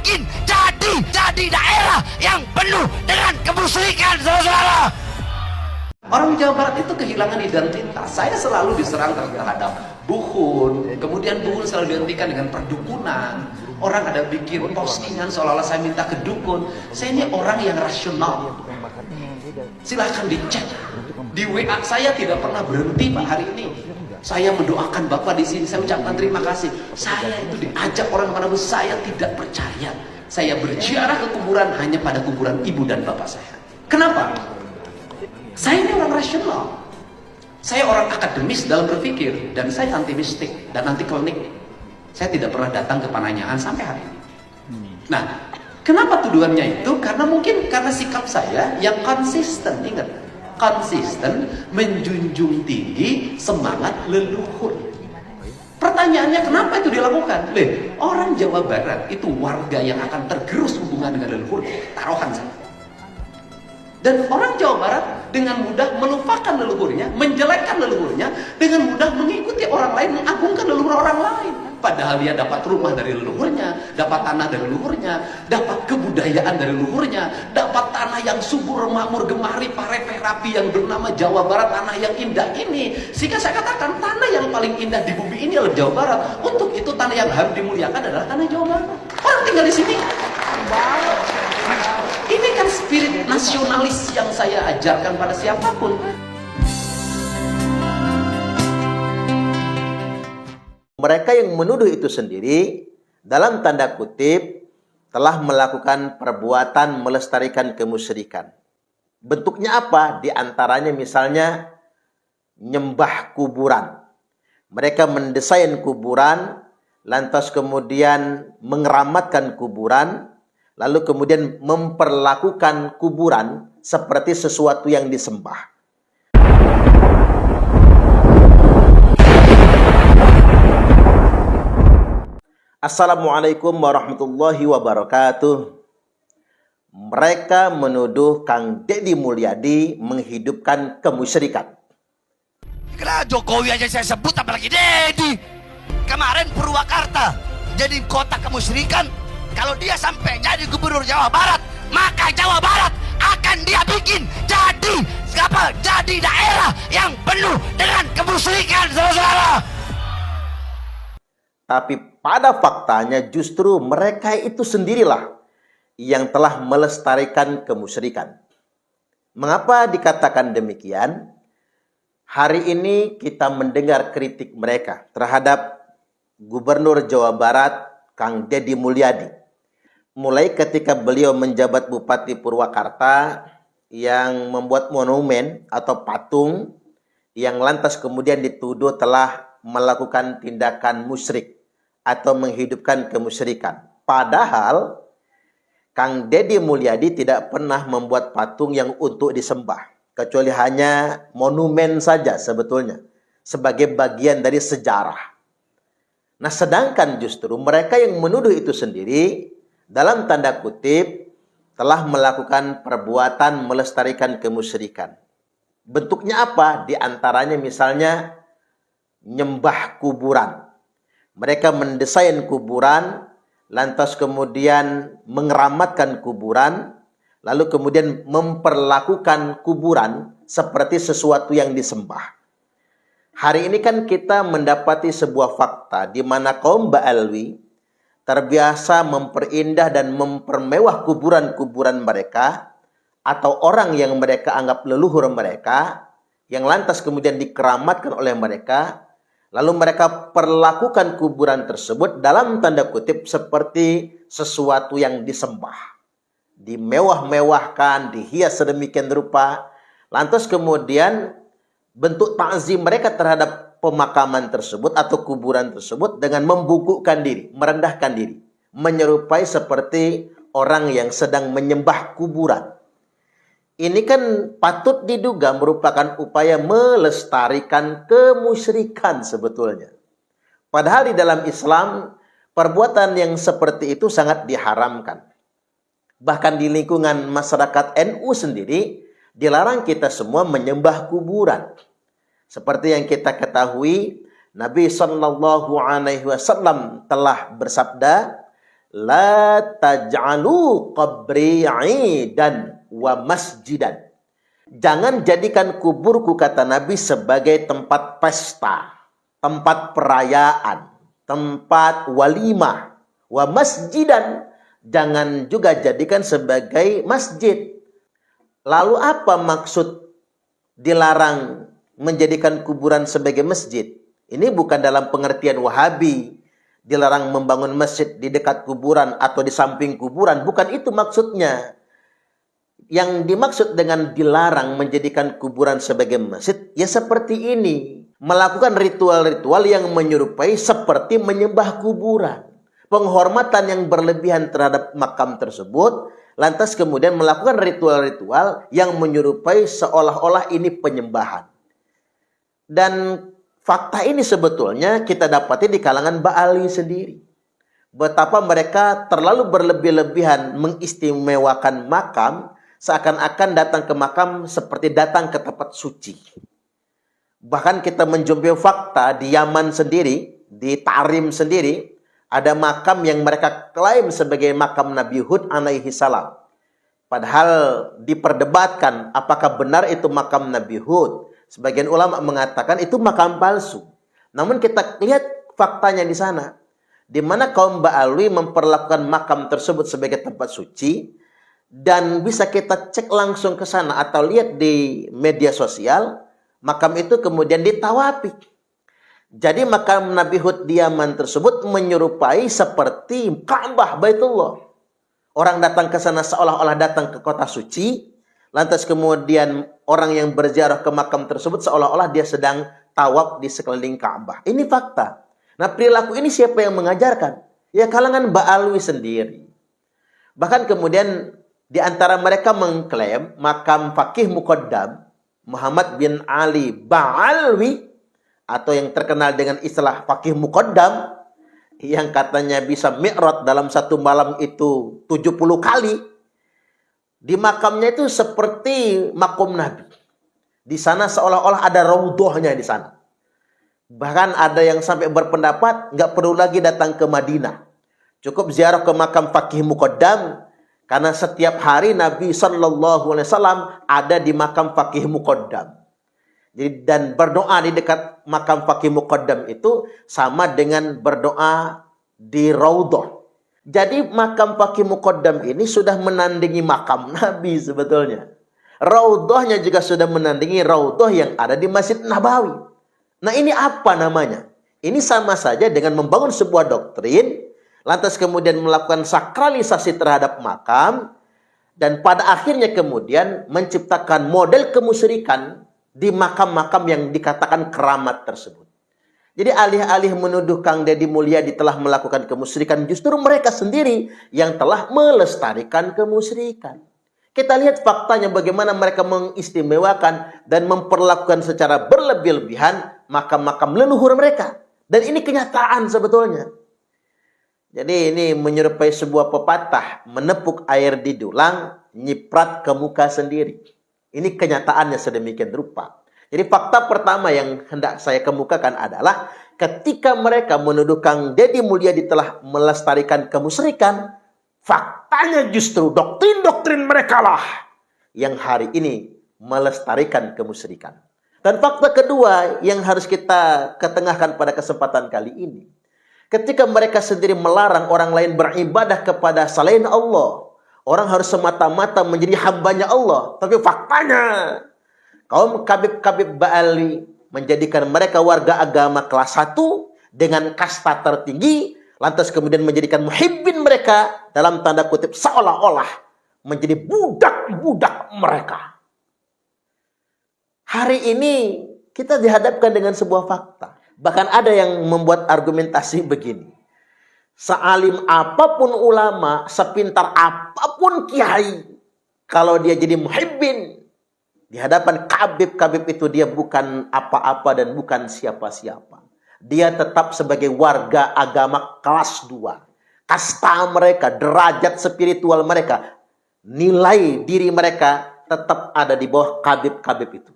bikin jadi daerah yang penuh dengan kemusyrikan, saudara-saudara. Orang Jawa Barat itu kehilangan identitas. Saya selalu diserang terhadap buhun, kemudian buhun selalu dihentikan dengan perdukunan. Orang ada bikin postingan seolah-olah saya minta ke dukun. Saya ini orang yang rasional. Silahkan dicek di WA saya, tidak pernah berhenti Pak hari ini. Saya mendoakan Bapak di sini, saya ucapkan terima kasih. Saya itu diajak orang kemana-mana, saya tidak percaya. Saya berziarah ke kuburan hanya pada kuburan ibu dan bapak saya. Kenapa? Saya ini orang rasional. Saya orang akademis dalam berpikir, dan saya anti mistik dan anti klinik. Saya tidak pernah datang ke Pananyaan sampai hari ini. Nah, kenapa tuduhannya itu? Karena mungkin karena sikap saya yang konsisten. Ingat, konsisten menjunjung tinggi semangat leluhur. Pertanyaannya, kenapa itu dilakukan? Orang Jawa Barat itu warga yang akan tergerus hubungan dengan leluhur, taruhan saya. Dan orang Jawa Barat dengan mudah melupakan leluhurnya, menjelekkan leluhurnya, dengan mudah mengikuti orang lain, mengagungkan leluhur orang lain. Padahal dia dapat rumah dari leluhurnya, dapat tanah dari leluhurnya, dapat kebudayaan dari leluhurnya, dapat tanah yang subur, makmur, gemari, parepe, rapi yang bernama Jawa Barat, tanah yang indah ini. Sehingga saya katakan tanah yang paling indah di bumi ini adalah Jawa Barat. Untuk itu tanah yang harus dimuliakan adalah tanah Jawa Barat. Orang tinggal di sini. Ini kan spirit nasionalis yang saya ajarkan pada siapapun. Mereka yang menuduh itu sendiri, dalam tanda kutip, telah melakukan perbuatan melestarikan kemusyrikan. Bentuknya apa? Di antaranya misalnya, nyembah kuburan. Mereka mendesain kuburan, lantas kemudian mengeramatkan kuburan, lalu kemudian memperlakukan kuburan seperti sesuatu yang disembah. Assalamualaikum warahmatullahi wabarakatuh. Mereka menuduh Kang Deddy Mulyadi menghidupkan kemusyrikan. Kenapa Jokowi aja saya sebut, apalagi Deddy? Kemarin Purwakarta jadi kota kemusyrikan. Kalau dia sampai jadi gubernur Jawa Barat, maka Jawa Barat akan dia bikin jadi daerah yang penuh dengan kemusyrikan, saudara-saudara. Tapi pada faktanya justru mereka itu sendirilah yang telah melestarikan kemusyrikan. Mengapa dikatakan demikian? Hari ini kita mendengar kritik mereka terhadap Gubernur Jawa Barat Kang Deddy Mulyadi. Mulai ketika beliau menjabat Bupati Purwakarta yang membuat monumen atau patung yang lantas kemudian dituduh telah melakukan tindakan musyrik atau menghidupkan kemusyrikan. Padahal Kang Deddy Mulyadi tidak pernah membuat patung yang untuk disembah, kecuali hanya monumen saja sebetulnya, sebagai bagian dari sejarah. Nah, sedangkan justru mereka yang menuduh itu sendiri, dalam tanda kutip, telah melakukan perbuatan melestarikan kemusyrikan. Bentuknya apa? Di antaranya misalnya, nyembah kuburan. Mereka mendesain kuburan, lantas kemudian mengeramatkan kuburan, lalu kemudian memperlakukan kuburan seperti sesuatu yang disembah. Hari ini kan kita mendapati sebuah fakta di mana kaum Ba'alwi terbiasa memperindah dan mempermewah kuburan-kuburan mereka atau orang yang mereka anggap leluhur mereka, yang lantas kemudian dikeramatkan oleh mereka, lalu mereka perlakukan kuburan tersebut dalam tanda kutip seperti sesuatu yang disembah. Dimewah-mewahkan, dihias sedemikian rupa, lantas kemudian bentuk ta'zim mereka terhadap pemakaman tersebut atau kuburan tersebut dengan membungkukkan diri, merendahkan diri, menyerupai seperti orang yang sedang menyembah kuburan. Ini kan patut diduga merupakan upaya melestarikan kemusyrikan sebetulnya. Padahal di dalam Islam, perbuatan yang seperti itu sangat diharamkan. Bahkan di lingkungan masyarakat NU sendiri, dilarang kita semua menyembah kuburan. Seperti yang kita ketahui, Nabi SAW telah bersabda La taj'alu qabri 'idan wa masjidan. Jangan jadikan kuburku, kata Nabi, sebagai tempat pesta, tempat perayaan, tempat walimah. Wa masjidan, jangan juga jadikan sebagai masjid. Lalu apa maksud dilarang menjadikan kuburan sebagai masjid? Ini bukan dalam pengertian Wahabi, dilarang membangun masjid di dekat kuburan atau di samping kuburan. Bukan itu maksudnya. Yang dimaksud dengan dilarang menjadikan kuburan sebagai masjid, ya seperti ini. Melakukan ritual-ritual yang menyerupai seperti menyembah kuburan. Penghormatan yang berlebihan terhadap makam tersebut, lantas kemudian melakukan ritual-ritual yang menyerupai seolah-olah ini penyembahan. Dan fakta ini sebetulnya kita dapati di kalangan Ba'ali sendiri. Betapa mereka terlalu berlebih-lebihan mengistimewakan makam, seakan-akan datang ke makam seperti datang ke tempat suci. Bahkan kita menjumpai fakta di Yaman sendiri, di Tarim sendiri, ada makam yang mereka klaim sebagai makam Nabi Hud alaihi salam. Padahal diperdebatkan apakah benar itu makam Nabi Hud. Sebagian ulama mengatakan itu makam palsu. Namun kita lihat faktanya di sana, di mana kaum Ba'alwi memperlakukan makam tersebut sebagai tempat suci, dan bisa kita cek langsung ke sana atau lihat di media sosial, makam itu kemudian ditawafi. Jadi makam Nabi Hud di Yaman tersebut menyerupai seperti Ka'bah Baitullah. Orang datang ke sana seolah-olah datang ke kota suci, lantas kemudian orang yang berziarah ke makam tersebut seolah-olah dia sedang tawaf di sekeliling Ka'bah. Ini fakta. Nah, perilaku ini siapa yang mengajarkan? Ya kalangan Ba'alwi sendiri. Bahkan kemudian di antara mereka mengklaim makam Faqih Muqaddam Muhammad bin Ali Ba'alwi, atau yang terkenal dengan istilah Faqih Muqaddam, yang katanya bisa mi'raj dalam satu malam itu 70 kali. Di makamnya itu seperti makom Nabi. Di sana seolah-olah ada raudhahnya di sana. Bahkan ada yang sampai berpendapat nggak perlu lagi datang ke Madinah. Cukup ziarah ke makam Faqih Muqaddam, karena setiap hari Nabi SAW ada di makam Faqih Muqaddam. Jadi, dan berdoa di dekat makam Faqih Muqaddam itu sama dengan berdoa di raudhah. Jadi makam Faqih Muqaddam ini sudah menandingi makam Nabi sebetulnya. Raudhahnya juga sudah menandingi raudhah yang ada di Masjid Nabawi. Nah, ini apa namanya? Ini sama saja dengan membangun sebuah doktrin, lantas kemudian melakukan sakralisasi terhadap makam, dan pada akhirnya kemudian menciptakan model kemusyrikan di makam-makam yang dikatakan keramat tersebut. Jadi alih-alih menuduh Kang Deddy Mulyadi telah melakukan kemusyrikan, justru mereka sendiri yang telah melestarikan kemusyrikan. Kita lihat faktanya bagaimana mereka mengistimewakan dan memperlakukan secara berlebih-lebihan makam-makam leluhur mereka. Dan ini kenyataan sebetulnya. Jadi ini menyerupai sebuah pepatah, menepuk air di dulang, nyiprat ke muka sendiri. Ini kenyataannya sedemikian rupa. Jadi fakta pertama yang hendak saya kemukakan adalah ketika mereka menuduh Kang Deddy Mulyadi telah melestarikan kemusyrikan, faktanya justru doktrin-doktrin mereka lah yang hari ini melestarikan kemusyrikan. Dan fakta kedua yang harus kita ketengahkan pada kesempatan kali ini, ketika mereka sendiri melarang orang lain beribadah kepada selain Allah, orang harus semata-mata menjadi hambanya Allah. Tapi faktanya, kaum kabib-kabib Ba'ali menjadikan mereka warga agama kelas 1 dengan kasta tertinggi, lantas kemudian menjadikan muhibbin mereka dalam tanda kutip seolah-olah menjadi budak-budak mereka. Hari ini kita dihadapkan dengan sebuah fakta. Bahkan ada yang membuat argumentasi begini. Sealim apapun ulama, sepintar apapun kiai, kalau dia jadi muhibbin, di hadapan kabib-kabib itu dia bukan apa-apa dan bukan siapa-siapa. Dia tetap sebagai warga agama kelas 2. Kasta mereka, derajat spiritual mereka, nilai diri mereka tetap ada di bawah kabib-kabib itu.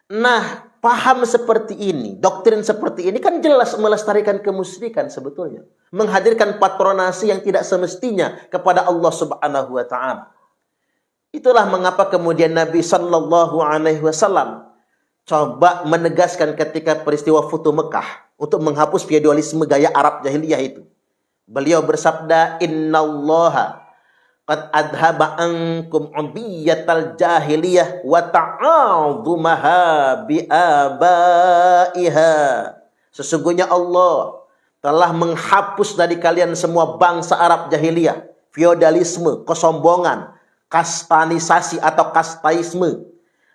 Nah, paham seperti ini, doktrin seperti ini kan jelas melestarikan kemusyrikan sebetulnya. Menghadirkan patronasi yang tidak semestinya kepada Allah Subhanahu wa taala. Itulah mengapa kemudian Nabi sallallahu alaihi wasallam coba menegaskan ketika peristiwa Futuh Mekah untuk menghapus feodalisme gaya Arab jahiliyah itu. Beliau bersabda, "Innallaha qad adhaba ankum ubiyatal jahiliyah wa ta'adzumaha bi'abaiha." Sesungguhnya Allah telah menghapus dari kalian semua bangsa Arab jahiliyah, feodalisme, kesombongan, kastanisasi atau kastaisme,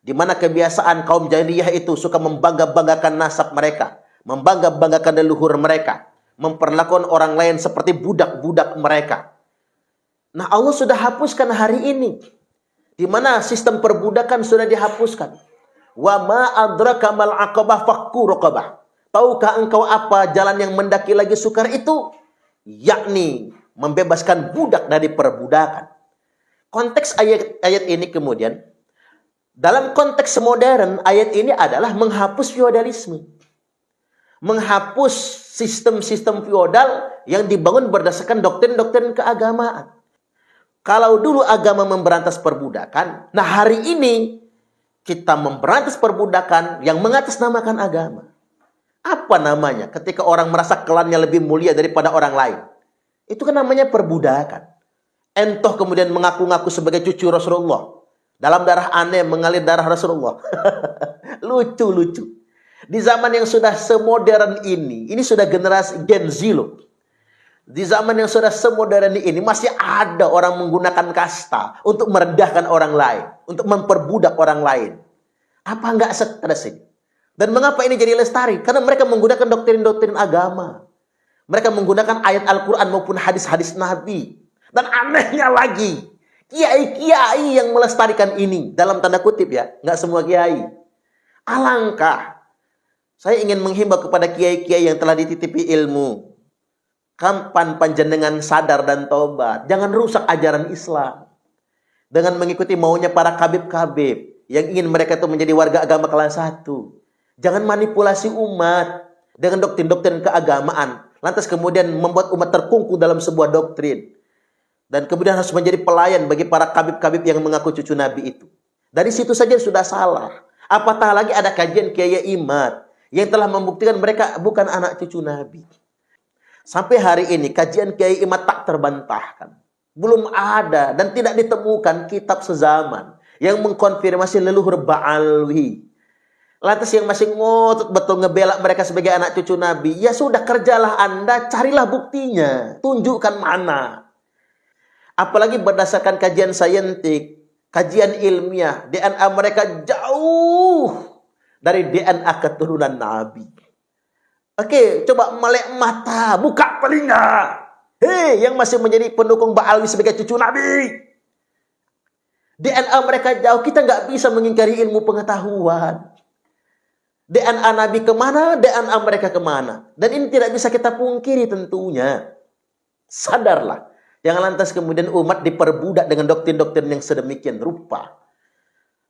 di mana kebiasaan kaum jahiliyah itu suka membangga-banggakan nasab mereka, membangga-banggakan leluhur mereka, memperlakukan orang lain seperti budak-budak mereka. Nah, Allah sudah hapuskan hari ini, di mana sistem perbudakan sudah dihapuskan. Wa ma adraka mal aqabah fakku raqabah. Tahukah engkau apa jalan yang mendaki lagi sukar itu? Yakni membebaskan budak dari perbudakan. Konteks ayat ini kemudian, dalam konteks modern, ayat ini adalah menghapus feodalisme. Menghapus sistem-sistem feodal yang dibangun berdasarkan doktrin-doktrin keagamaan. Kalau dulu agama memberantas perbudakan, nah hari ini kita memberantas perbudakan yang mengatasnamakan agama. Apa namanya? Ketika orang merasa klannya lebih mulia daripada orang lain. Itu kan namanya perbudakan. Entoh kemudian mengaku-ngaku sebagai cucu Rasulullah. Dalam darah aneh mengalir darah Rasulullah. Lucu-lucu. Di zaman yang sudah semodern ini sudah generasi Gen Z loh. Di zaman yang sudah semodern ini masih ada orang menggunakan kasta untuk merendahkan orang lain, untuk memperbudak orang lain. Apa enggak stres ini? Dan mengapa ini jadi lestari? Karena mereka menggunakan doktrin-doktrin agama. Mereka menggunakan ayat Al-Quran maupun hadis-hadis Nabi. Dan anehnya lagi, kiai-kiai yang melestarikan ini, dalam tanda kutip ya, enggak semua kiai. Alangkah saya ingin menghimbau kepada kiai-kiai yang telah dititipi ilmu. Kapan panjenengan sadar dan tobat? Jangan rusak ajaran Islam dengan mengikuti maunya para kabib-kabib yang ingin mereka itu menjadi warga agama kelas 1. Jangan manipulasi umat dengan doktrin-doktrin keagamaan, lantas kemudian membuat umat terkungkung dalam sebuah doktrin. Dan kemudian harus menjadi pelayan bagi para kabib-kabib yang mengaku cucu Nabi itu. Dari situ saja sudah salah. Apatah lagi ada kajian Kiai Imad yang telah membuktikan mereka bukan anak cucu Nabi. Sampai hari ini kajian Kiai Imad tak terbantahkan. Belum ada dan tidak ditemukan kitab sezaman yang mengkonfirmasi leluhur Ba'alwi. Lantas yang masih ngotot betul ngebela mereka sebagai anak cucu Nabi, ya sudah kerjalah Anda, carilah buktinya, tunjukkan mana. Apalagi berdasarkan kajian saintik, kajian ilmiah, DNA mereka jauh dari DNA keturunan Nabi. Oke, coba melek mata, buka telinga. Hei, yang masih menjadi pendukung Ba'alwi sebagai cucu Nabi. DNA mereka jauh, kita nggak bisa mengingkari ilmu pengetahuan. DNA Nabi kemana, DNA mereka kemana. Dan ini tidak bisa kita pungkiri tentunya. Sadarlah. Jangan lantas kemudian umat diperbudak dengan doktrin-doktrin yang sedemikian rupa.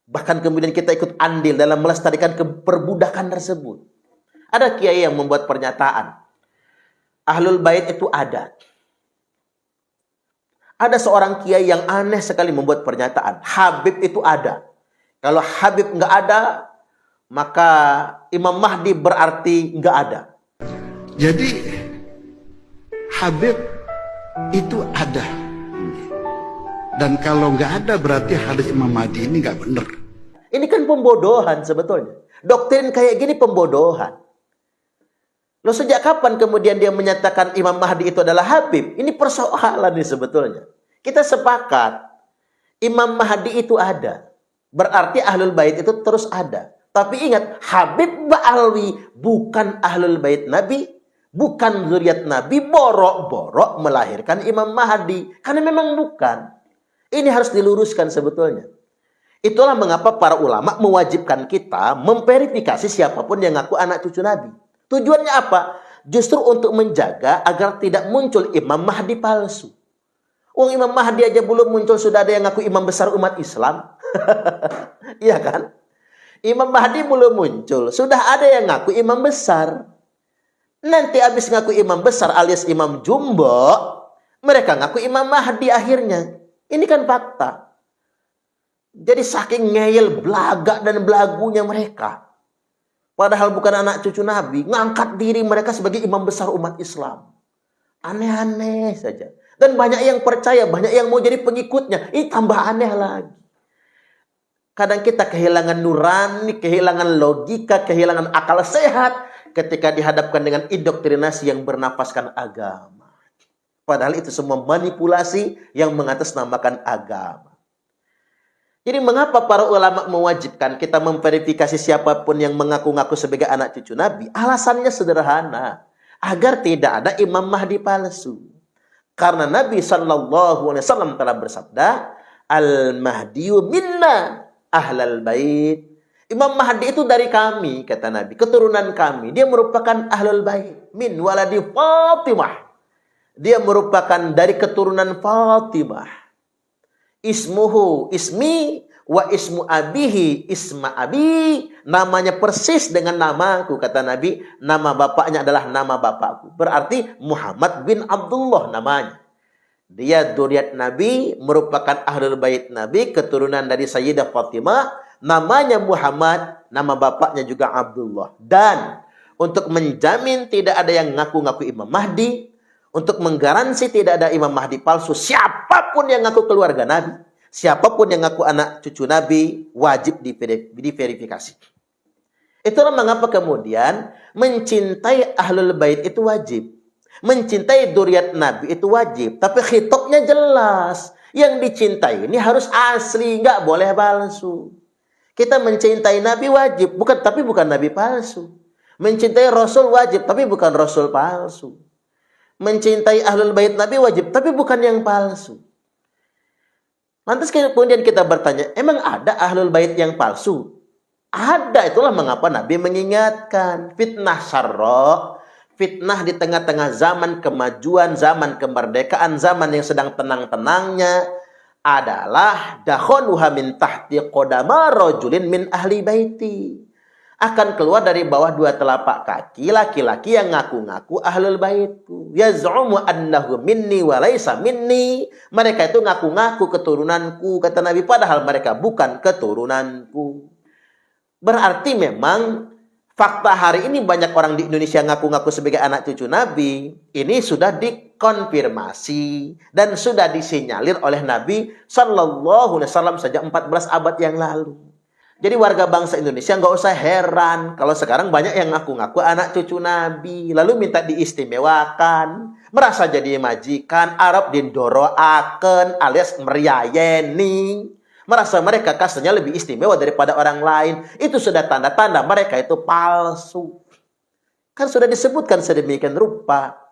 Bahkan kemudian kita ikut andil dalam melestarikan keperbudakan tersebut. Ada kiai yang membuat pernyataan, Ahlul Bait itu ada. Ada seorang kiai yang aneh sekali membuat pernyataan, Habib itu ada. Kalau Habib nggak ada, maka Imam Mahdi berarti nggak ada. Jadi Habib itu ada. Dan kalau nggak ada berarti hadis Imam Mahdi ini nggak benar. Ini kan pembodohan sebetulnya. Doktrin kayak gini pembodohan. Loh, sejak kapan kemudian dia menyatakan Imam Mahdi itu adalah Habib? Ini persoalan nih sebetulnya. Kita sepakat Imam Mahdi itu ada. Berarti Ahlul Bait itu terus ada. Tapi ingat, Habib Ba'alwi bukan Ahlul Bait Nabi, bukan zuriat Nabi, borok-borok melahirkan Imam Mahdi. Karena memang bukan. Ini harus diluruskan sebetulnya. Itulah mengapa para ulama mewajibkan kita memverifikasi siapapun yang ngaku anak cucu Nabi. Tujuannya apa? Justru untuk menjaga agar tidak muncul Imam Mahdi palsu. Imam Mahdi aja belum muncul, sudah ada yang ngaku imam besar umat Islam. Iya kan? Imam Mahdi belum muncul, sudah ada yang ngaku imam besar. Nanti habis ngaku imam besar alias imam jumbo, mereka ngaku imam Mahdi akhirnya. Ini kan fakta. Jadi saking ngeyel, belagak dan belagunya mereka. Padahal bukan anak cucu Nabi, ngangkat diri mereka sebagai imam besar umat Islam. Aneh-aneh saja. Dan banyak yang percaya, banyak yang mau jadi pengikutnya. Ini tambah aneh lagi. Kadang kita kehilangan nurani, kehilangan logika, kehilangan akal sehat ketika dihadapkan dengan indoktrinasi yang bernafaskan agama. Padahal itu semua manipulasi yang mengatasnamakan agama. Jadi mengapa para ulama mewajibkan kita memverifikasi siapapun yang mengaku-ngaku sebagai anak cucu Nabi? Alasannya sederhana. Agar tidak ada Imam Mahdi palsu. Karena Nabi SAW telah bersabda, Al-Mahdiyu minna ahlal bait. Imam Mahdi itu dari kami, kata Nabi, keturunan kami. Dia merupakan ahlul bait. Min waladi Fatimah. Dia merupakan dari keturunan Fatimah. Ismuhu ismi wa ismu abihi isma abi. Namanya persis dengan namaku, kata Nabi. Nama bapaknya adalah nama bapakku. Berarti Muhammad bin Abdullah namanya. Dia dzurriyyat Nabi, merupakan ahlul bait Nabi, keturunan dari Sayyidah Fatimah. Namanya Muhammad, nama bapaknya juga Abdullah. Dan untuk menjamin tidak ada yang ngaku-ngaku Imam Mahdi, untuk menggaransi tidak ada Imam Mahdi palsu, siapapun yang ngaku keluarga Nabi, siapapun yang ngaku anak cucu Nabi, wajib diverifikasi. Itulah mengapa kemudian mencintai ahlul bait itu wajib. Mencintai dzurriyyat Nabi itu wajib. Tapi khitabnya jelas. Yang dicintai ini harus asli, nggak boleh palsu. Kita mencintai Nabi wajib, tapi bukan Nabi palsu. Mencintai Rasul wajib, tapi bukan Rasul palsu. Mencintai ahlul bait Nabi wajib, tapi bukan yang palsu. Lantas kemudian kita bertanya, emang ada ahlul bait yang palsu? Ada, itulah mengapa Nabi mengingatkan fitnah syarra, fitnah di tengah-tengah zaman kemajuan, zaman kemerdekaan, zaman yang sedang tenang-tenangnya adalah dakhaluha min tahti qodama rajulin min ahli baiti. Akan keluar dari bawah dua telapak kaki laki-laki yang ngaku-ngaku ahlul baitku. Yaz'umu annahu minni wa laisa minni. Mereka itu ngaku-ngaku keturunanku, kata Nabi, padahal mereka bukan keturunanku. Berarti memang fakta hari ini banyak orang di Indonesia ngaku-ngaku sebagai anak cucu Nabi. Ini sudah dikonfirmasi dan sudah disinyalir oleh Nabi Sallallahu Alaihi Wasallam sejak 14 abad yang lalu. Jadi warga bangsa Indonesia nggak usah heran kalau sekarang banyak yang ngaku-ngaku anak cucu Nabi, lalu minta diistimewakan, merasa jadi majikan, Arab dindoroaken alias meriayeni, merasa mereka kastanya lebih istimewa daripada orang lain. Itu sudah tanda-tanda mereka itu palsu. Kan sudah disebutkan sedemikian rupa.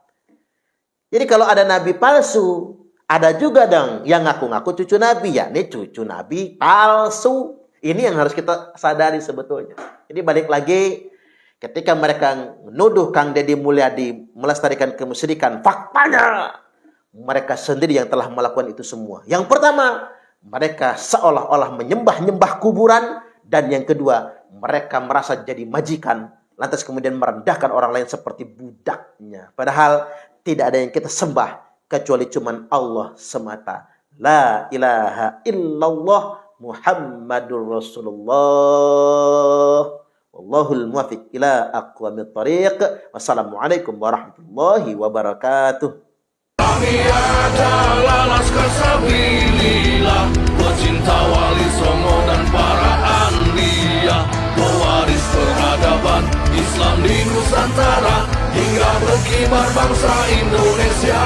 Jadi kalau ada Nabi palsu, ada juga dong yang ngaku-ngaku cucu Nabi, yakni cucu Nabi palsu. Ini yang harus kita sadari sebetulnya. Jadi balik lagi, ketika mereka menuduh Kang Deddy Mulyadi melestarikan kemusyrikan, faktanya mereka sendiri yang telah melakukan itu semua. Yang pertama, mereka seolah-olah menyembah-nyembah kuburan. Dan yang kedua, mereka merasa jadi majikan, lantas kemudian merendahkan orang lain seperti budaknya. Padahal tidak ada yang kita sembah kecuali cuman Allah semata. La ilaha illallah Muhammadur Rasulullah. Wallahul muwaffiq ila aqwamit thariq. Wassalamualaikum warahmatullahi wabarakatuh. Kami adalah laskar sabilillah, pecinta wali songo dan para anbiya, pewaris peradaban Islam di Nusantara hingga berkibar bangsa Indonesia.